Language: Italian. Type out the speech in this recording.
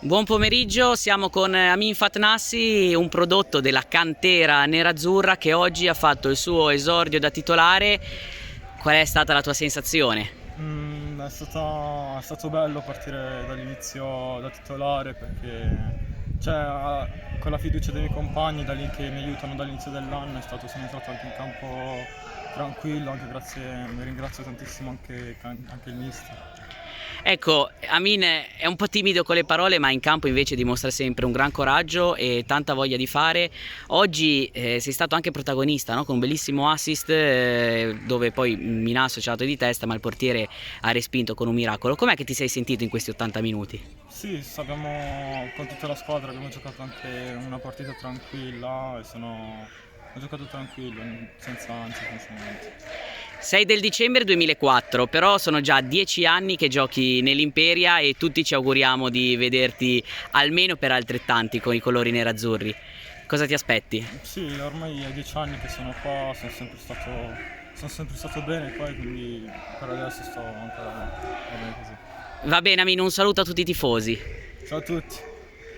Buon pomeriggio, siamo con Amin Fatnassi, un prodotto della cantera nerazzurra che oggi ha fatto il suo esordio da titolare. Qual è stata la tua sensazione? È stato bello partire dall'inizio da titolare perché con la fiducia dei miei compagni da lì che mi aiutano dall'inizio dell'anno sono entrato anche in campo tranquillo, anche grazie, mi ringrazio tantissimo anche il mister. Ecco, Amin è un po' timido con le parole, ma in campo invece dimostra sempre un gran coraggio e tanta voglia di fare. Oggi sei stato anche protagonista, no? Con un bellissimo assist dove poi Minà ha associato di testa, ma il portiere ha respinto con un miracolo. Com'è che ti sei sentito in questi 80 minuti? Sì, con tutta la squadra abbiamo giocato anche una partita tranquilla ho giocato tranquillo, senza ansia, senza niente. Sei del dicembre 2004, però sono già 10 anni che giochi nell'Imperia e tutti ci auguriamo di vederti almeno per altrettanti con i colori nerazzurri. Cosa ti aspetti? Sì, ormai è 10 anni che sono qua, sono sempre stato bene qua e quindi per adesso sto ancora bene così. Va bene, Amin, un saluto a tutti i tifosi. Ciao a tutti!